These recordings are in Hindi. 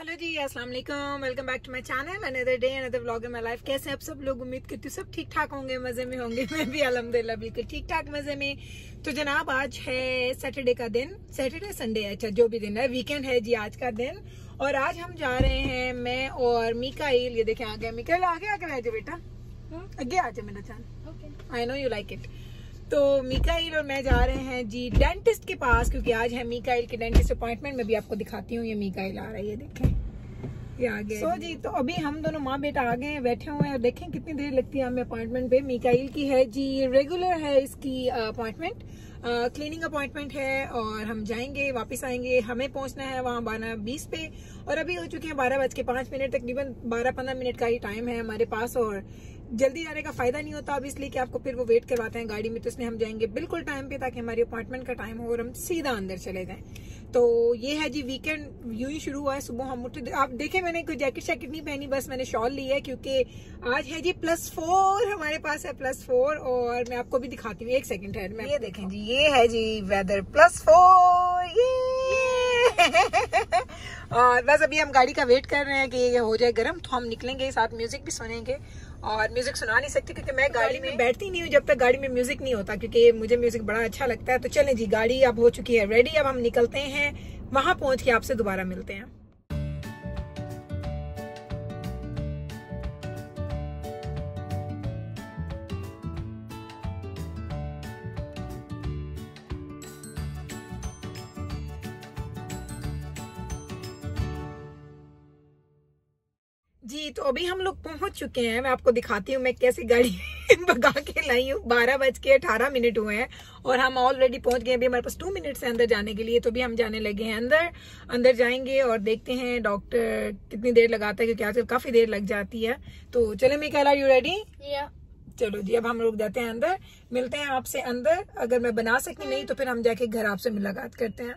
हेलो जी, अस्सलाम वालेकुम। Welcome back to my channel. Another day another vlog in my life. कैसे हैं आप सब लोग? उम्मीद करती हूँ सब ठीक ठाक होंगे, मजे में होंगे। मैं भी अल्हम्दुलिल्लाह बिल्कुल ठीक ठाक मजे में। तो जनाब आज है सैटरडे का दिन, सैटरडे संडे, अच्छा जो भी दिन है, वीकेंड है जी आज का दिन। और आज हम जा रहे हैं, मैं और मिकाइल। ये देखें आ गया मिकाइल, आगे आगे आ जाओ बेटा, आगे आ जाओ मेरा चांद। I know you like it. तो मिकाइल और मैं जा रहे हैं जी डेंटिस्ट के पास, क्योंकि आज है मिकाइल की डेंटिस्ट अपॉइंटमेंट। मैं भी आपको दिखाती हूँ, ये मिकाइल आ रहा है, ये देखें ये आ गया। सो जी तो अभी हम दोनों माँ बेटा आ गए हैं, बैठे हुए हैं और देखें कितनी देर लगती है हमें अपॉइंटमेंट पे। मिकाइल की है जी रेगुलर है इसकी अपॉइंटमेंट, क्लीनिंग अपॉइंटमेंट है। और हम जाएंगे वापस आएंगे, हमें पहुंचना है वहाँ 12:20 पे। और अभी हो चुके हैं 12:05, तकरीबन 12-15 मिनट का ही टाइम है हमारे पास। और जल्दी जाने का फायदा नहीं होता अब, इसलिए कि आपको फिर वो वेट करवाते हैं गाड़ी में। तो इसलिए हम जाएंगे बिल्कुल टाइम पे, ताकि हमारी अपॉइंटमेंट का टाइम हो और हम सीधा अंदर चले जाएं। तो ये है जी वीकेंड, यूं ही शुरू हुआ है। सुबह हम उठे, आप देखें मैंने कोई जैकेट शैकेट नहीं पहनी, बस मैंने शॉल ली है, क्योंकि आज है जी +4 हमारे पास है, +4। और मैं आपको भी दिखाती हूँ, एक सेकंड है। मैं ये देखें जी, ये है जी वेदर +4 ये। और बस अभी हम गाड़ी का वेट कर रहे हैं कि ये हो जाए गर्म, तो हम निकलेंगे, साथ म्यूजिक भी सुनेंगे। और म्यूजिक सुना नहीं सकती क्योंकि मैं गाड़ी में बैठती नहीं हूँ जब तक गाड़ी में म्यूजिक नहीं होता, क्योंकि मुझे म्यूजिक बड़ा अच्छा लगता है। तो चलें जी, गाड़ी अब हो चुकी है रेडी, अब हम निकलते हैं, वहां पहुंच के आपसे दोबारा मिलते हैं। जी तो अभी हम लोग पहुंच चुके हैं, मैं आपको दिखाती हूँ मैं कैसे गाड़ी भगा के लाई हूँ। 12:18 हुए हैं और हम ऑलरेडी पहुंच गए। अभी हमारे पास 2 मिनट से अंदर जाने के लिए, तो भी हम जाने लगे हैं अंदर। अंदर जाएंगे और देखते हैं डॉक्टर कितनी देर लगाता है, क्योंकि आजकल काफी देर लग जाती है। तो चले मिकाइल, आर यू रेडी? चलो जी, अब हम लोग जाते हैं अंदर, मिलते हैं आपसे अंदर। अगर मैं बना सकी नहीं तो फिर हम जाके घर आपसे मुलाकात करते हैं।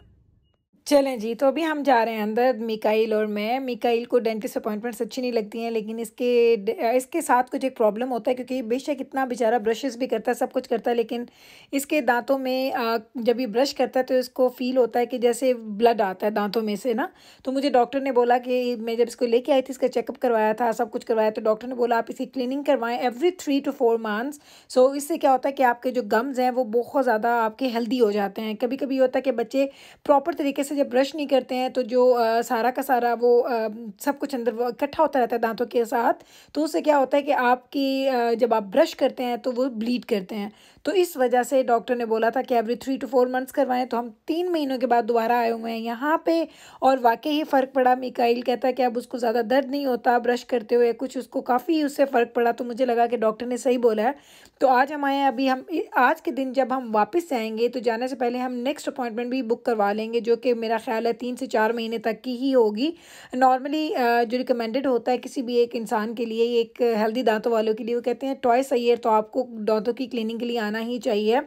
चलें जी, तो अभी हम जा रहे हैं अंदर, मिकाइल और मैं। मिकाइल को डेंटिस्ट अपॉइंटमेंट्स अच्छी नहीं लगती हैं, लेकिन इसके साथ कुछ एक प्रॉब्लम होता है, क्योंकि बेशक इतना बेचारा ब्रशेस भी करता है, सब कुछ करता है, लेकिन इसके दांतों में जब ये ब्रश करता है तो इसको फील होता है कि जैसे ब्लड आता है दांतों में से ना। तो मुझे डॉक्टर ने बोला कि मैं जब इसको लेके आई थी, इसका चेकअप करवाया था, सब कुछ करवाया, तो डॉक्टर ने बोला आप इसकी क्लीनिंग करवाएं एवरी 3 to 4 मंथ्स। सो इससे क्या होता है कि आपके जो गम्स हैं वो बहुत ज़्यादा आपके हेल्दी हो जाते हैं। कभी कभी होता है कि बच्चे प्रॉपर तरीके से जब ब्रश नहीं करते हैं तो जो सारा का सारा वो सब कुछ अंदर इकट्ठा होता रहता है दांतों के साथ। तो उससे क्या होता है कि आपकी जब आप ब्रश करते हैं तो वो ब्लीड करते हैं। तो इस वजह से डॉक्टर ने बोला था कि एवरी 3 to 4 मंथ्स करवाएं। तो हम 3 महीनों के बाद दोबारा आए हुए हैं यहाँ पे, और वाकई ही फ़र्क पड़ा। मिकाइल कहता है कि अब उसको ज़्यादा दर्द नहीं होता ब्रश करते हुए, कुछ उसको काफ़ी उससे फ़र्क पड़ा। तो मुझे लगा कि डॉक्टर ने सही बोला है। तो आज हम आए हैं, अभी हम आज के दिन जब हम वापस जाएंगे तो जाने से पहले हम नेक्स्ट अपॉइंटमेंट भी बुक करवा लेंगे, जो कि मेरा ख्याल है 3 से 4 महीने तक की ही होगी। नॉर्मली जो रिकमेंडेड होता है किसी भी एक इंसान के लिए, एक हेल्दी दांतों वालों के लिए, वो कहते हैं ट्वाइस अ ईयर तो आपको दांतों की क्लीनिंग के लिए आना ही चाहिए।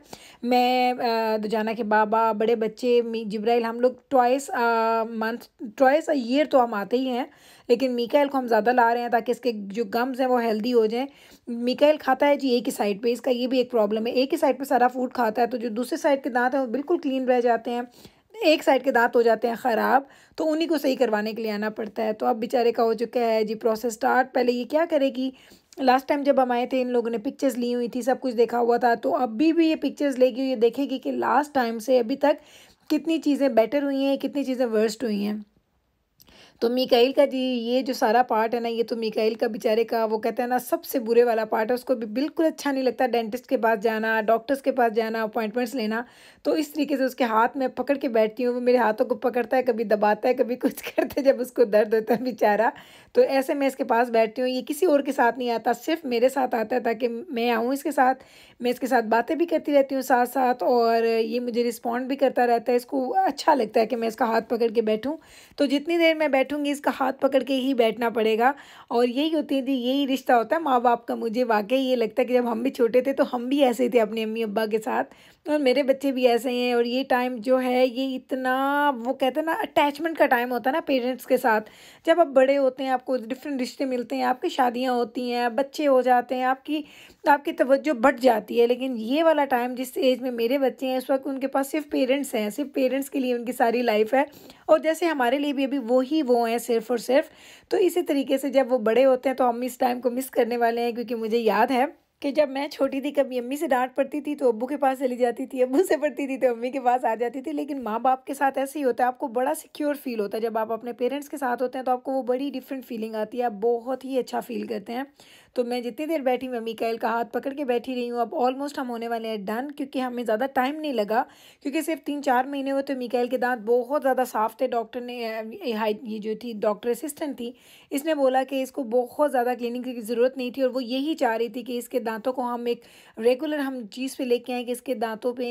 मैं दुजाना के बाबा, बड़े बच्चे, जिब्राइल, हम लोग twice month, twice a year तो हम आते ही हैं। लेकिन मिकाइल को हम ज़्यादा ला रहे हैं ताकि इसके जो गम्स हैं वो हेल्दी हो जाएं। मिकाइल खाता है जी एक ही साइड पे, इसका ये भी एक प्रॉब्लम है, एक ही साइड पे सारा फूड खाता है, तो जो दूसरे साइड के दांत हैं वो बिल्कुल क्लीन रह जाते हैं, एक साइड के दांत हो जाते हैं ख़राब। तो उन्हीं को सही करवाने के लिए आना पड़ता है। तो अब बेचारे का हो चुका है जी प्रोसेस स्टार्ट। पहले ये क्या करेगी, लास्ट टाइम जब हम आए थे इन लोगों ने पिक्चर्स ली हुई थी, सब कुछ देखा हुआ था, तो अभी भी ये पिक्चर्स लेगी, ये देखेगी कि लास्ट टाइम से अभी तक कितनी चीज़ें बेटर हुई हैं, कितनी चीज़ें वर्स्ट हुई हैं। तो मिकाइल का जी ये जो सारा पार्ट है ना, ये तो मिकाइल का बेचारे का, वो कहते हैं ना, सबसे बुरे वाला पार्ट है। उसको भी बिल्कुल अच्छा नहीं लगता डेंटिस्ट के पास जाना, डॉक्टर्स के पास जाना, अपॉइंटमेंट्स लेना। तो इस तरीके से उसके हाथ में पकड़ के बैठती हूँ, वो मेरे हाथों को पकड़ता है, कभी दबाता है, कभी कुछ करता है जब उसको दर्द होता है बेचारा। तो ऐसे मैं इसके पास बैठती हूँ। ये किसी और के साथ नहीं आता, सिर्फ मेरे साथ आता है, ताकि मैं आऊँ इसके साथ, मैं इसके साथ बातें भी करती रहती हूँ साथ साथ, और ये मुझे रिस्पॉन्ड भी करता रहता है। इसको अच्छा लगता है कि मैं इसका हाथ पकड़ के बैठूँ। तो जितनी देर मैं बैठूंगी इसका हाथ पकड़ के ही बैठना पड़ेगा। और यही होती थी, यही रिश्ता होता है माँ बाप का। मुझे वाकई ये लगता है कि जब हम भी छोटे थे तो हम भी ऐसे ही थे अपने अम्मी अब्बा के साथ, और मेरे बच्चे भी ऐसे ही हैं। और ये टाइम जो है ये इतना, वो कहते हैं ना, अटैचमेंट का टाइम होता है ना पेरेंट्स के साथ। जब आप बड़े होते हैं, आपको डिफरेंट रिश्ते मिलते हैं, आपकी शादियां होती हैं, बच्चे हो जाते हैं, आपकी तवज्जो बढ़ जाती है। लेकिन ये वाला टाइम जिस एज में मेरे बच्चे हैं इस वक्त उनके पास सिर्फ पेरेंट्स हैं, सिर्फ पेरेंट्स के लिए उनकी सारी लाइफ है, और जैसे हमारे लिए भी अभी वो हैं सिर्फ और सिर्फ। तो इसी तरीके से जब वो बड़े होते हैं तो हम इस टाइम को मिस करने वाले हैं, क्योंकि मुझे याद है कि जब मैं छोटी थी कभी अम्मी से डांट पड़ती थी तो अब्बू के पास चली जाती थी, अब्बू से पड़ती थी तो अम्मी के पास आ जाती थी। लेकिन माँ बाप के साथ ऐसे ही होता है, आपको बड़ा सिक्योर फील होता है। जब आप अपने पेरेंट्स के साथ होते हैं तो आपको वो बड़ी डिफरेंट फीलिंग आती है, आप बहुत ही अच्छा फील करते हैं। तो मैं जितनी देर बैठी मैं मीकाइल का हाथ पकड़ के बैठी रही हूँ। अब ऑलमोस्ट हम होने वाले हैं डन, क्योंकि हमें ज़्यादा टाइम नहीं लगा, क्योंकि सिर्फ 3-4 महीने हुए तो मीकाइल के दांत बहुत ज़्यादा साफ थे। डॉक्टर ने ये जो थी डॉक्टर असिस्टेंट थी, इसने बोला कि इसको बहुत ज़्यादा क्लीनिंग की ज़रूरत नहीं थी, और वो यही चाह रही थी कि इसके दांतों को हम एक रेगुलर हम चीज़ पे लेके आएँ कि इसके दांतों पे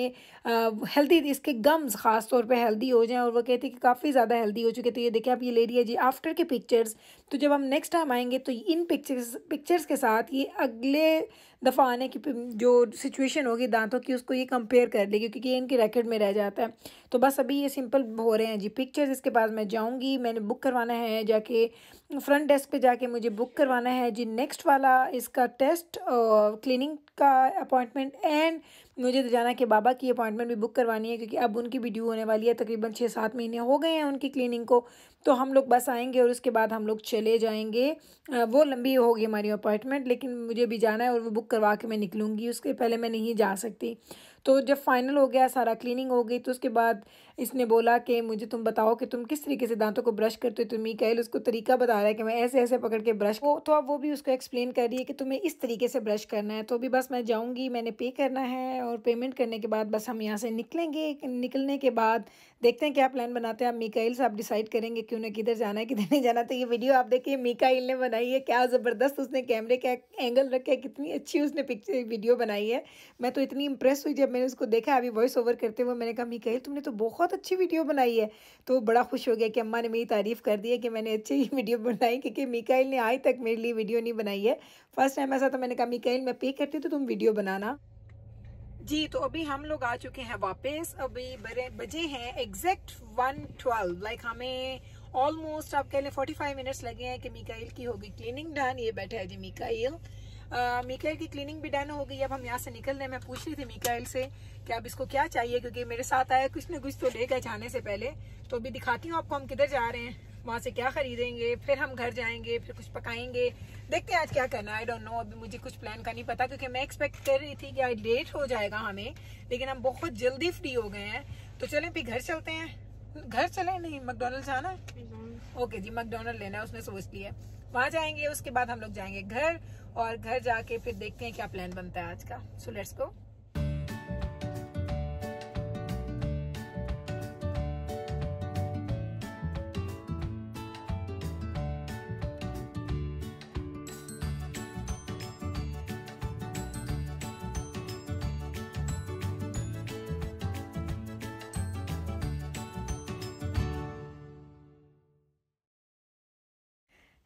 हेल्दी, इसके गम्स ख़ास तौर पे हेल्दी हो जाएं। और वो कहती कि काफ़ी ज़्यादा हेल्दी हो चुके। तो ये देखिए आप, ये ले रही है जी आफ्टर के पिक्चर्स। तो जब हम नेक्स्ट टाइम आएंगे तो इन पिक्चर्स के साथ ये अगले दफ़ा आने की जो सिचुएशन होगी दांतों की उसको ये कंपेयर कर लेगी, क्योंकि ये इनके रैकेट में रह जाता है। तो बस अभी ये सिंपल हो रहे हैं जी पिक्चर्स। इसके बाद मैं जाऊंगी, मैंने बुक करवाना है जाके फ्रंट डेस्क पे जाके मुझे बुक करवाना है जी नेक्स्ट वाला इसका टेस्ट, क्लीनिंग का अपॉइंटमेंट, एंड मुझे तो जाना कि बाबा की अपॉइंटमेंट भी बुक करवानी है, क्योंकि अब उनकी भी ड्यू होने वाली है। तकरीबन 6-7 महीने हो गए हैं उनकी क्लीनिंग को। तो हम लोग बस आएंगे और उसके बाद हम लोग चले जाएंगे। वो लंबी होगी हमारी अपॉइंटमेंट, लेकिन मुझे भी जाना है और वो बुक करवा के मैं निकलूँगी, उसके पहले मैं नहीं जा सकती। तो जब फाइनल हो गया, सारा क्लीनिंग हो गई, तो उसके बाद इसने बोला कि मुझे तुम बताओ कि तुम किस तरीके से दांतों को ब्रश करते हो। तो मीकाइल उसको तरीका बता रहा है कि मैं ऐसे ऐसे पकड़ के ब्रश को, तो अब वो भी उसको एक्सप्लेन कर रही है कि तुम्हें इस तरीके से ब्रश करना है। तो अभी बस मैं जाऊँगी, मैंने पे करना है, और पेमेंट करने के बाद बस हम यहाँ से निकलेंगे। निकलने के बाद देखते हैं क्या प्लान बनाते हैं। आप मीकाइल से आप डिसाइड करेंगे कि उन्हें किधर जाना है किधर नहीं जाना। तो ये वीडियो आप देखिए मीकाइल ने बनाई है, क्या ज़बरदस्त उसने कैमरे का एंगल रखा है, कितनी अच्छी उसने पिक्चर वीडियो बनाई है। मैं तो इतनी इंप्रेस हुई जब मैंने उसको देखा अभी वॉइस ओवर करते हुए। मैंने कहा मीकाइल तुमने तो बहुत अच्छी वीडियो बनाई है। तो बड़ा खुश हो गया कि अम्मा ने मेरी तारीफ़ कर दी है कि मैंने अच्छी वीडियो बनाई, क्योंकि मीकाइल ने आज तक मेरे लिए वीडियो नहीं बनाई है। फर्स्ट टाइम ऐसा था। मैंने कहा मीकाइल मैं पे करती हूँ तो तुम वीडियो बनाना जी। तो अभी हम लोग आ चुके हैं वापस। अभी बजे हैं एग्जैक्ट 1:12। लाइक हमें ऑलमोस्ट आप कह लें 45 मिनट्स लगे हैं कि मीकाइल की होगी क्लीनिंग डन। ये बैठा है जी मीकाइल। मीकाइल की क्लीनिंग भी डन हो गई। अब हम यहाँ से निकल रहे हैं। मैं पूछ रही थी मीकाइल से कि अब इसको क्या चाहिए, क्योंकि मेरे साथ आया कुछ ना कुछ तो लेकर जाने से पहले। तो अभी दिखाती हूँ आपको हम किधर जा रहे हैं, वहाँ से क्या खरीदेंगे, फिर हम घर जाएंगे, फिर कुछ पकाएंगे। देखते हैं आज क्या करना है। आई डोंट नो, अभी मुझे कुछ प्लान का नहीं पता, क्योंकि मैं एक्सपेक्ट कर रही थी कि आज लेट हो जाएगा हमें, लेकिन हम बहुत जल्दी फ्री हो गए हैं। तो चलें फिर घर चलते हैं। घर चले नहीं, मैकडॉनल्ड जाना है। ओके जी, मैकडॉनल्ड लेना है, उसने सोच लिया। वहां जाएंगे, उसके बाद हम लोग जाएंगे घर, और घर जाके फिर देखते हैं क्या प्लान बनता है आज का। So let's go.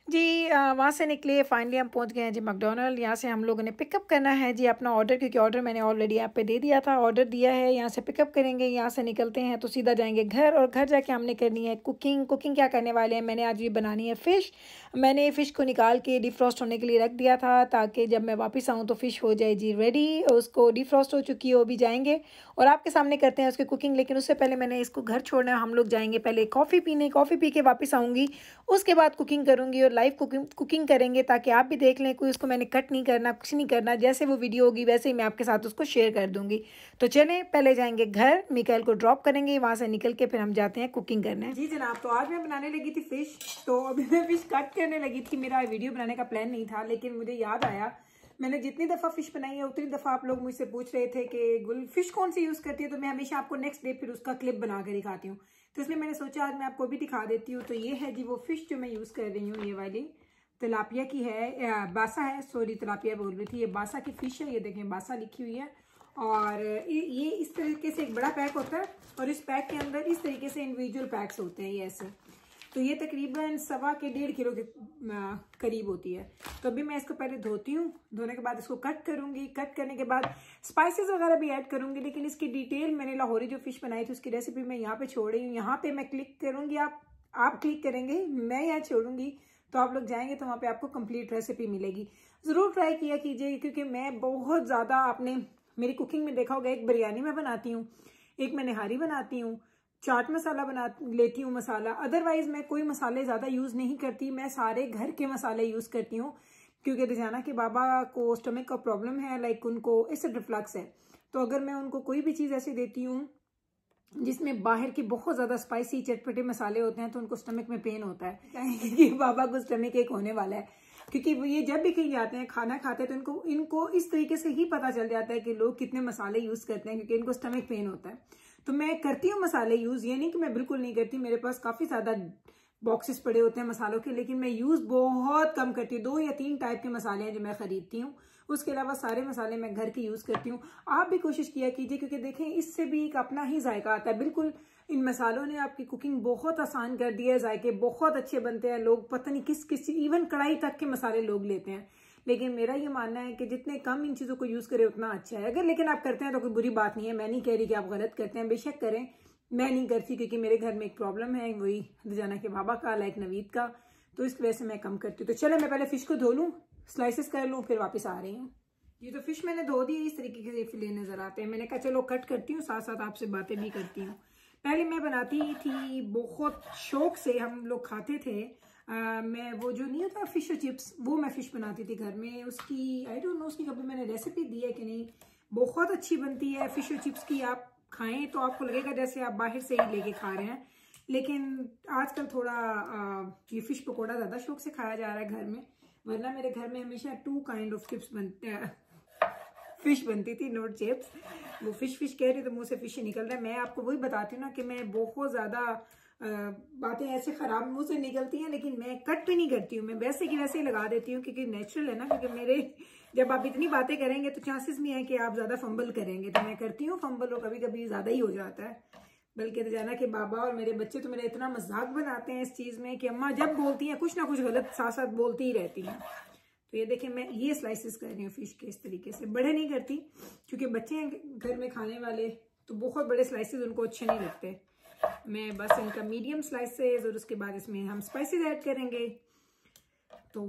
जी वहाँ से निकले, फाइनली हम पहुँच गए हैं जी मैकडॉनल्ड। यहाँ से हम लोगों ने पिकअप करना है जी अपना ऑर्डर, क्योंकि ऑर्डर मैंने ऑलरेडी ऐप पे दे दिया था। ऑर्डर दिया है, यहाँ से पिकअप करेंगे। यहाँ से निकलते हैं तो सीधा जाएंगे घर, और घर जाके हमने करनी है कुकिंग। कुकिंग क्या करने वाले हैं, मैंने आज ये बनानी है फ़िश। मैंने फ़िश को निकाल के डिफ्रॉस्ट होने के लिए रख दिया था, ताकि जब मैं वापस आऊँ तो फ़िश हो जाए जी रेडी। उसको डिफ्रॉस्ट हो चुकी है, वो भी जाएंगे और आपके सामने करते हैं उसकी कुकिंग। लेकिन उससे पहले मैंने इसको घर छोड़ना है। हम लोग जाएंगे पहले कॉफ़ी पीने, कॉफ़ी पी के वापस आऊँगी, उसके बाद कुकिंग करूँगी और लाइव कुकिंग करेंगे, ताकि आप भी देख लें। कोई उसको मैंने कट नहीं करना, कुछ नहीं करना, जैसे वो वीडियो होगी वैसे ही मैं आपके साथ उसको शेयर कर दूँगी। तो चलें पहले जाएंगे घर, मीकाइल को ड्रॉप करेंगे, वहाँ से निकल के फिर हम जाते हैं कुकिंग करने। जी जनाब, तो आज मैं बनाने लगी थी फ़िश। तो अभी मैं फ़िश कट करने लगी थी। मेरा वीडियो बनाने का प्लान नहीं था, लेकिन मुझे याद आया मैंने जितनी दफ़ा फ़िश बनाई है उतनी दफ़ा आप लोग मुझसे पूछ रहे थे कि गुल फ़िश कौन सी यूज़ करती है। तो मैं हमेशा आपको नेक्स्ट डे फिर उसका क्लिप बना कर दिखाती हूँ। तो इसलिए मैंने सोचा आज मैं आपको भी दिखा देती हूँ। तो ये है जी वो फ़िश जो मैं यूज़ कर रही हूँ, ये वाली तिलापिया की है, बासा है, सॉरी तिलापिया बोल रही थी, ये बासा की फ़िश है। ये देखें बासा लिखी हुई है। और ये इस तरीके से एक बड़ा पैक होता है, और इस पैक के अंदर इस तरीके से इंडिविजुअल पैक्स होते हैं ये ऐसे। तो ये तकरीबन 1.25 किलो के करीब होती है। तो अभी मैं इसको पहले धोती हूँ, धोने के बाद इसको कट करूँगी। कट करने के बाद स्पाइसेस वगैरह भी ऐड करूँगी, लेकिन इसकी डिटेल मैंने लाहौरी जो फ़िश बनाई थी उसकी रेसिपी मैं यहाँ पे छोड़ रही हूँ। यहाँ पे मैं क्लिक करूँगी, आप क्लिक करेंगे, मैं यहाँ छोड़ूंगी। तो आप लोग जाएंगे तो वहाँ पे आपको कंप्लीट रेसिपी मिलेगी। ज़रूर ट्राई किया कीजिए, क्योंकि मैं बहुत ज़्यादा, आपने मेरी कुकिंग में देखा होगा, एक बिरयानी मैं बनाती हूँ, एक मैं निहारी बनाती हूँ, चाट मसाला बना लेती हूँ मसाला। अदरवाइज मैं कोई मसाले ज़्यादा यूज़ नहीं करती, मैं सारे घर के मसाले यूज़ करती हूँ, क्योंकि रिजाना के बाबा को स्टमक का प्रॉब्लम है, लाइक उनको एसिड रिफ्लक्स है। तो अगर मैं उनको कोई भी चीज़ ऐसी देती हूँ जिसमें बाहर की बहुत ज़्यादा स्पाइसी चटपटे मसाले होते हैं, तो उनको स्टमक में पेन होता है, क्योंकि बाबा को स्टमक एक होने वाला है। क्योंकि ये जब भी कहीं जाते हैं खाना खाते हैं तो इनको इस तरीके से ही पता चल जाता है कि लोग कितने मसाले यूज़ करते हैं, क्योंकि इनको स्टमक पेन होता है। तो मैं करती हूँ मसाले यूज़, ये नहीं कि मैं बिल्कुल नहीं करती, मेरे पास काफ़ी ज़्यादा बॉक्सेस पड़े होते हैं मसालों के, लेकिन मैं यूज़ बहुत कम करती हूँ। 2 या 3 टाइप के मसाले हैं जो मैं खरीदती हूँ, उसके अलावा सारे मसाले मैं घर के यूज़ करती हूँ। आप भी कोशिश किया कीजिए, क्योंकि देखें इससे भी एक अपना ही जायका आता है। बिल्कुल इन मसालों ने आपकी कुकिंग बहुत आसान कर दी है, जायके बहुत अच्छे बनते हैं। लोग पता नहीं किस इवन कढ़ाई तक के मसाले लोग लेते हैं, लेकिन मेरा ये मानना है कि जितने कम इन चीज़ों को यूज़ करें उतना अच्छा है। अगर लेकिन आप करते हैं तो कोई बुरी बात नहीं है, मैं नहीं कह रही कि आप गलत करते हैं, बेशक करें, मैं नहीं करती, क्योंकि मेरे घर में एक प्रॉब्लम है, वही रिजाना के बाबा का, लाइक नवीद का, तो इस वजह से मैं कम करती हूँ। तो चले मैं पहले फिश को धो लूँ, स्लाइसेस कर लूँ, फिर वापस आ रही हूँ। ये तो फिश मैंने धो दी, इस तरीके के फिले नजर आते हैं। मैंने कहा चलो कट करती हूँ, साथ साथ आपसे बातें भी करती हूँ। पहले मैं बनाती थी बहुत शौक से, हम लोग खाते थे। मैं वो जो नहीं होता फिश चिप्स, वो मैं फिश बनाती थी घर में। उसकी आई डोंट नो उसकी कभी मैंने रेसिपी दी है कि नहीं, बहुत अच्छी बनती है फिश चिप्स की। आप खाएं तो आपको लगेगा जैसे आप बाहर से ही लेके खा रहे हैं, लेकिन आजकल थोड़ा ये फिश पकौड़ा ज़्यादा शौक से खाया जा रहा है घर में, वरना मेरे घर में हमेशा 2 काइंड ऑफ चिप्स बनते हैं, फिश बनती थी, नोट चिप्स। वो फिश कह रही तो मुंह से फिश ही निकल रहा है। मैं आपको वही बताती हूँ ना कि मैं बहुत ज़्यादा बातें ऐसे ख़राब मुंह से निकलती हैं, लेकिन मैं कट भी नहीं करती हूँ, मैं वैसे की वैसे ही लगा देती हूँ, क्योंकि नेचुरल है ना। क्योंकि मेरे जब आप इतनी बातें करेंगे तो चांसेस भी हैं कि आप ज़्यादा फंबल करेंगे, तो मैं करती हूँ फंबल, और कभी कभी ज़्यादा ही हो जाता है। बल्कि रिजाना के बाबा और मेरे बच्चे तो मेरा इतना मजाक बनाते हैं इस चीज़ में कि अम्मा जब बोलती हैं कुछ ना कुछ गलत साथ साथ बोलती ही रहती हैं। तो ये देखें मैं ये स्लाइसेस कर रही हूँ फिश के, इस तरीके से। बड़े नहीं करती, क्योंकि बच्चे हैं घर में खाने वाले, तो बहुत बड़े स्लाइसेस उनको अच्छे नहीं लगते। मैं बस इनका मीडियम स्लाइसेस, और उसके बाद इसमें हम स्पाइसेस ऐड करेंगे। तो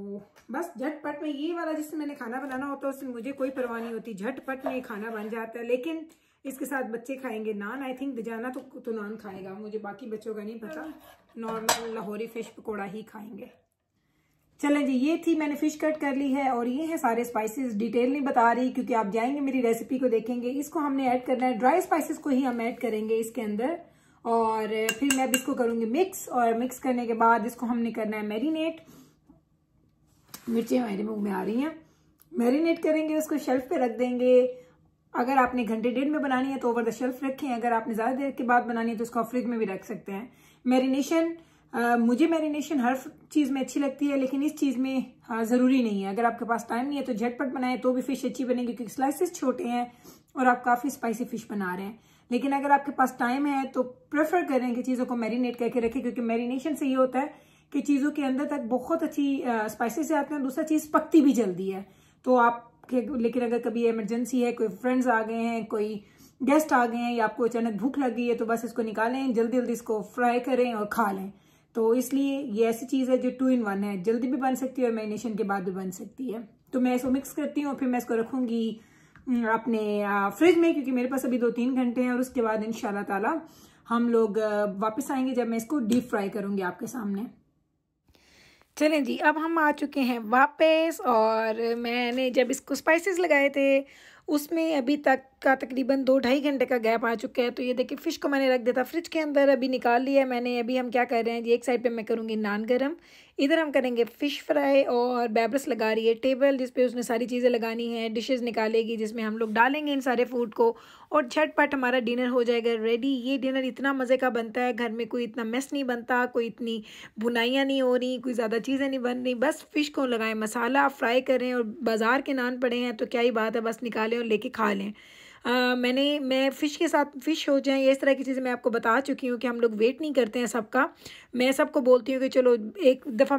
बस झटपट में ये वाला जिससे मैंने खाना बनाना होता है उससे मुझे कोई परवाह नहीं होती, झटपट में खाना बन जाता है। लेकिन इसके साथ बच्चे खाएंगे नान, आई थिंक जाना तो नान खाएगा, मुझे बाकी बच्चों का नहीं पता, नॉर्मल लाहौरी फिश पकौड़ा ही खाएंगे। चलें जी, ये थी, मैंने फिश कट कर ली है, और ये है सारे स्पाइसेस। डिटेल नहीं बता रही क्योंकि आप जाएंगे मेरी रेसिपी को देखेंगे। इसको हमने ऐड करना है, ड्राई स्पाइसेस को ही हम ऐड करेंगे इसके अंदर, और फिर मैं अब इसको करूंगी मिक्स, और मिक्स करने के बाद इसको हमने करना है मैरिनेट। मिर्चें मेरे मुंह में आ रही हैं। मैरिनेट करेंगे, उसको शेल्फ पे रख देंगे। अगर आपने घंटे 1.5 में बनानी है तो ओवर द शेल्फ रखें, अगर आपने ज़्यादा देर के बाद बनानी है तो उसको फ्रिज में भी रख सकते हैं। मैरिनेशन, मुझे मैरिनेशन हर चीज़ में अच्छी लगती है, लेकिन इस चीज़ में ज़रूरी नहीं है। अगर आपके पास टाइम नहीं है तो झटपट बनाएं तो भी फिश अच्छी बनेगी, क्योंकि स्लाइसेस छोटे हैं और आप काफ़ी स्पाइसी फिश बना रहे हैं। लेकिन अगर आपके पास टाइम है तो प्रेफर करें कि चीज़ों को मैरिनेट करके रखें, क्योंकि मैरिनेशन से ये होता है कि चीज़ों के अंदर तक बहुत अच्छी स्पाइसेस आते हैं। दूसरा चीज़ पकती भी जल्दी है। तो आप, लेकिन अगर कभी इमरजेंसी है, कोई फ्रेंड्स आ गए हैं, कोई गेस्ट आ गए हैं, या आपको अचानक भूख लग गई है, तो बस इसको निकालें, जल्दी जल्दी इसको फ्राई करें और खा लें। तो इसलिए ये ऐसी चीज़ है जो 2 in 1 है, जल्दी भी बन सकती है और मैरिनेशन के बाद भी बन सकती है। तो मैं इसको मिक्स करती हूँ, फिर मैं इसको रखूँगी अपने फ्रिज में, क्योंकि मेरे पास अभी 2-3 घंटे हैं, और उसके बाद इंशाल्लाह ताला हम लोग वापस आएंगे जब मैं इसको डीप फ्राई करूँगी आपके सामने। चलें जी, अब हम आ चुके हैं वापस, और मैंने जब इसको स्पाइसेस लगाए थे उसमें अभी तक का तकरीबन 2-2.5 घंटे का गैप आ चुका है। तो ये देखिए फ़िश को मैंने रख दिया था फ्रिज के अंदर, अभी निकाल लिया मैंने। अभी हम क्या कर रहे हैं जी, एक साइड पे मैं करूँगी नान गरम, इधर हम करेंगे फ़िश फ्राई, और बेबरस लगा रही है टेबल जिस पे उसने सारी चीज़ें लगानी हैं, डिशेस निकालेगी जिसमें हम लोग डालेंगे इन सारे फूड को, और झटपट हमारा डिनर हो जाएगा रेडी। ये डिनर इतना मज़े का बनता है, घर में कोई इतना मेस नहीं बनता, कोई इतनी बुनाइयाँ नहीं हो रही, कोई ज़्यादा चीज़ें नहीं बन रही, बस फ़िश को लगाएं मसाला, फ्राई करें, और बाज़ार के नान पड़े हैं तो क्या ही बात है, बस निकालें और लेके खा लें। मैं फ़िश के साथ फ़िश हो जाए, इस तरह की चीज़ें मैं आपको बता चुकी हूँ कि हम लोग वेट नहीं करते हैं सबका। मैं सबको बोलती हूँ कि चलो एक दफ़ा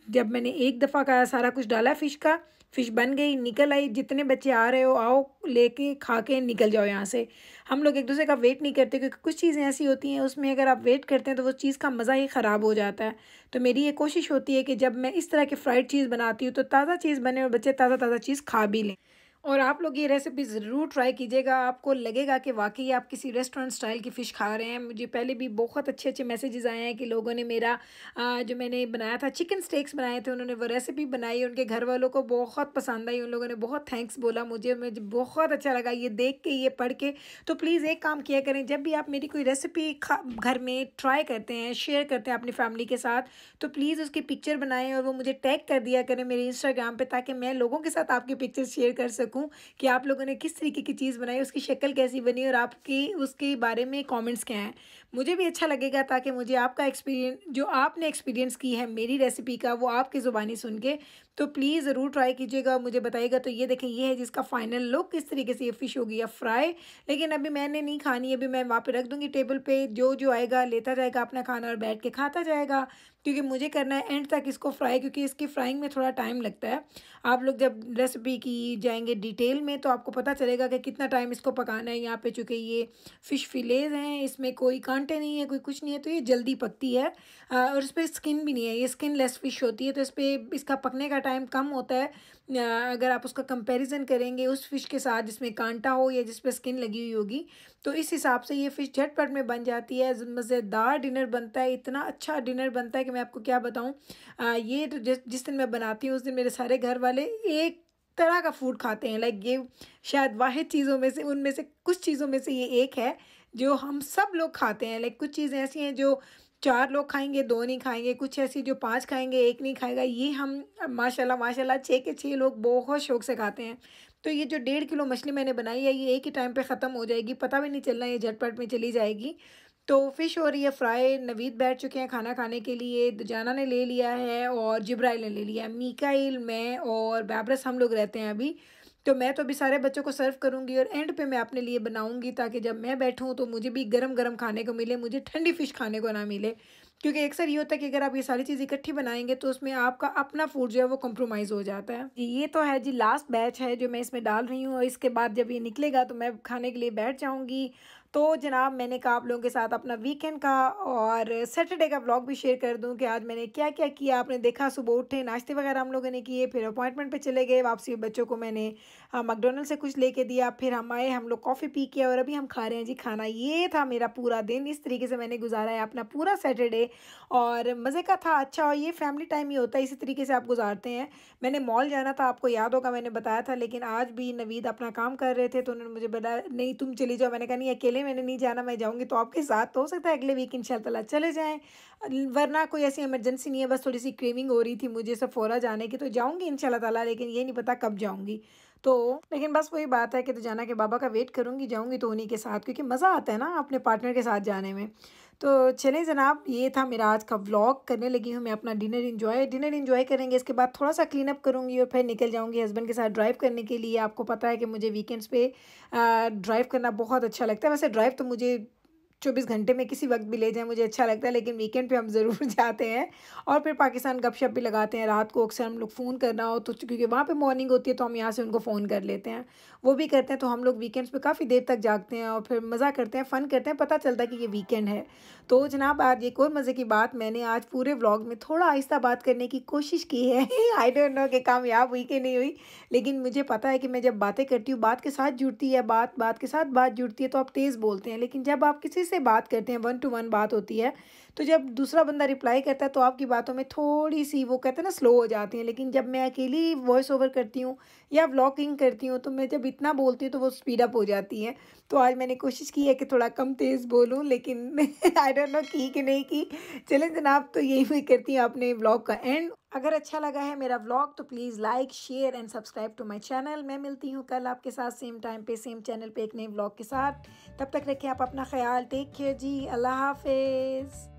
जब मैंने एक दफ़ा का सारा कुछ डाला फ़िश का, फ़िश बन गई, निकल आई, जितने बच्चे आ रहे हो आओ, लेके खा के निकल जाओ यहाँ से। हम लोग एक दूसरे का वेट नहीं करते, क्योंकि कुछ चीज़ें ऐसी होती हैं उसमें अगर आप वेट करते हैं तो वो चीज़ का मज़ा ही ख़राब हो जाता है। तो मेरी ये कोशिश होती है कि जब मैं इस तरह की फ्राइड चीज़ बनाती हूँ तो ताज़ा चीज़ बने और बच्चे ताज़ा ताज़ा चीज़ खा भी लें। और आप लोग ये रेसिपी ज़रूर ट्राई कीजिएगा, आपको लगेगा कि वाक़ई आप किसी रेस्टोरेंट स्टाइल की फ़िश खा रहे हैं। मुझे पहले भी बहुत अच्छे-अच्छे मैसेजेस आए हैं कि लोगों ने मेरा जो मैंने बनाया था चिकन स्टेक्स बनाए थे, उन्होंने वो रेसिपी बनाई, उनके घर वालों को बहुत पसंद आई, उन लोगों ने बहुत थैंक्स बोला मुझे बहुत अच्छा लगा ये देख के, ये पढ़ के। तो प्लीज़ एक काम किया करें, जब भी आप मेरी कोई रेसिपी घर में ट्राई करते हैं, शेयर करते हैं अपनी फैमिली के साथ, तो प्लीज़ उसकी पिक्चर बनाएँ और वो मुझे टैग कर दिया करें मेरे इंस्टाग्राम पे, ताकि मैं लोगों के साथ आपकी पिक्चर शेयर कर सकूँ कि आप लोगों ने किस तरीके की चीज़ बनाई, उसकी शक्ल कैसी बनी और आपकी उसके बारे में कमेंट्स क्या हैं। मुझे भी अच्छा लगेगा, ताकि मुझे आपका एक्सपीरियंस जो आपने एक्सपीरियंस की है मेरी रेसिपी का, वो आपकी ज़ुबानी सुन के, तो प्लीज़ ज़रूर ट्राई कीजिएगा और मुझे बताइएगा। तो ये देखें, ये है जिसका फाइनल लुक, किस तरीके से ये फ़िश हो गई है फ्राई। लेकिन अभी मैंने नहीं खानी, अभी मैं वहाँ पे रख दूँगी टेबल पे, जो आएगा लेता जाएगा अपना खाना और बैठ के खाता जाएगा, क्योंकि मुझे करना है एंड तक इसको फ्राई, क्योंकि इसकी फ्राइंग में थोड़ा टाइम लगता है। आप लोग जब रेसिपी की जाएंगे डिटेल में तो आपको पता चलेगा कि कितना टाइम इसको पकाना है। यहाँ पे चूँकि ये फ़िश फिलेज हैं, इसमें कोई कांटे नहीं है, कोई कुछ नहीं है, तो ये जल्दी पकती है। और इस पर स्किन भी नहीं है, ये स्किन लेस फ़िश होती है, तो इस पर इसका पकने का टाइम कम होता है। अगर आप उसका कंपैरिजन करेंगे उस फ़िश के साथ जिसमें कांटा हो या जिस पे स्किन लगी हुई होगी, तो इस हिसाब से ये फ़िश झटपट में बन जाती है। मज़ेदार डिनर बनता है, इतना अच्छा डिनर बनता है कि मैं आपको क्या बताऊँ। ये तो जिस दिन मैं बनाती हूँ उस दिन मेरे सारे घर वाले एक तरह का फूड खाते हैं। लाइक ये शायद वाहिद चीज़ों में से, उनमें से कुछ चीज़ों में से ये एक है जो हम सब लोग खाते हैं। लाइक कुछ चीज़ें ऐसी हैं जो 4 लोग खाएँगे, 2 नहीं खाएँगे, कुछ ऐसी जो 5 खाएँगे, 1 नहीं खाएगा। ये हम माशाल्लाह माशाल्लाह 6 के 6 लोग बहुत शौक से खाते हैं। तो ये जो 1.5 किलो मछली मैंने बनाई है, ये एक ही टाइम पे ख़त्म हो जाएगी, पता भी नहीं चलना, ये झटपट में चली जाएगी। तो फ़िश हो रही है फ्राई, नवीद बैठ चुके हैं खाना खाने के लिए, दुजाना ने ले लिया है और जिब्राइल ने ले लिया है। मीकाइल, मैं और बैबरस हम लोग रहते हैं अभी। तो मैं तो अभी सारे बच्चों को सर्व करूँगी और एंड पे मैं अपने लिए बनाऊँगी, ताकि जब मैं बैठूँ तो मुझे भी गरम-गरम खाने को मिले, मुझे ठंडी फ़िश खाने को ना मिले। क्योंकि अक्सर ये होता है कि अगर आप ये सारी चीज़ इकट्ठी बनाएँगे तो उसमें आपका अपना फूड जो है वो कॉम्प्रोमाइज़ हो जाता है। जी, ये तो है जी, लास्ट बैच है जो मैं इसमें डाल रही हूँ और इसके बाद जब ये निकलेगा तो मैं खाने के लिए बैठ जाऊँगी। तो जनाब, मैंने कहा आप लोगों के साथ अपना वीकेंड का और सैटरडे का व्लॉग भी शेयर कर दूं कि आज मैंने क्या-क्या किया। आपने देखा, सुबह उठे, नाश्ते वगैरह हम लोगों ने किए, फिर अपॉइंटमेंट पे चले गए, वापसी में बच्चों को मैंने मैकडॉनल्ड से कुछ लेके दिया, फिर हम आए, हम लोग कॉफ़ी पी के और अभी हम खा रहे हैं जी खाना। ये था मेरा पूरा दिन, इस तरीके से मैंने गुजारा है अपना पूरा सैटरडे और मज़े का था, अच्छा। और ये फैमिली टाइम ही होता है, इसी तरीके से आप गुजारते हैं। मैंने मॉल जाना था, आपको याद होगा मैंने बताया था, लेकिन आज भी नवीद अपना काम कर रहे थे तो उन्होंने मुझे बताया नहीं तुम चली जाओ। मैंने कहा नहीं, अकेले मैंने नहीं जाना, मैं जाऊँगी तो आपके साथ, तो हो सकता है अगले वीक इंशाल्लाह ताला चले जाएँ, वरना कोई ऐसी इमरजेंसी नहीं है, बस थोड़ी सी क्रेविंग हो रही थी मुझे सफोरा जाने की, तो जाऊँगी इंशाल्लाह ताला, लेकिन ये नहीं पता कब जाऊँगी। तो लेकिन बस वही बात है कि तो जाना के बाबा का वेट करूँगी, जाऊँगी तो उन्हीं के साथ, क्योंकि मज़ा आता है ना अपने पार्टनर के साथ जाने में। तो चलें जनाब, ये था मेरा आज का व्लॉग। करने लगी हूँ मैं अपना डिनर एंजॉय करेंगे, इसके बाद थोड़ा सा क्लीन अप करूँगी और फिर निकल जाऊँगी हस्बैंड के साथ ड्राइव करने के लिए। आपको पता है कि मुझे वीकेंड्स पे ड्राइव करना बहुत अच्छा लगता है। वैसे ड्राइव तो मुझे 24 घंटे में किसी वक्त भी ले जाएँ मुझे अच्छा लगता है, लेकिन वीकेंड पे हम ज़रूर जाते हैं और फिर पाकिस्तान गपशप भी लगाते हैं। रात को अक्सर हम लोग फ़ोन करना हो तो, क्योंकि वहाँ पे मॉर्निंग होती है, तो हम यहाँ से उनको फ़ोन कर लेते हैं, वो भी करते हैं। तो हम लोग वीकेंड्स पे काफ़ी देर तक जागते हैं और फिर मज़ा करते हैं, फ़न करते हैं, पता चलता है कि ये वीकेंड है। तो जनाब, आज एक और मज़े की बात, मैंने आज पूरे व्लॉग में थोड़ा आहिस्ता बात करने की कोशिश की है। आई डोंट नो कि कामयाब हुई कि नहीं हुई, लेकिन मुझे पता है कि मैं जब बातें करती हूँ, बात के साथ जुड़ती है, बात के साथ बात जुड़ती है, तो आप तेज़ बोलते हैं। लेकिन जब आप किसी से बात करते हैं, 1 टू 1 बात होती है, तो जब दूसरा बंदा रिप्लाई करता है तो आपकी बातों में थोड़ी सी, वो कहते हैं ना, स्लो हो जाती हैं। लेकिन जब मैं अकेली वॉइस ओवर करती हूँ या व्लॉगिंग करती हूँ, तो मैं जब इतना बोलती हूँ तो वो स्पीड अप हो जाती है। तो आज मैंने कोशिश की है कि थोड़ा कम तेज़ बोलूँ, लेकिन आई डोंट नो की कि नहीं की। चलें जनाब, तो यही मैं करती हूँ अपने व्लॉग का एंड। अगर अच्छा लगा है मेरा व्लॉग तो please like, share and subscribe to my channel. मैं मिलती हूँ कल आपके साथ सेम टाइम पे, सेम चैनल पे, एक नए व्लॉग के साथ। तब तक रखें आप अपना ख्याल, टेक केयर जी, अल्लाह हाफिज़।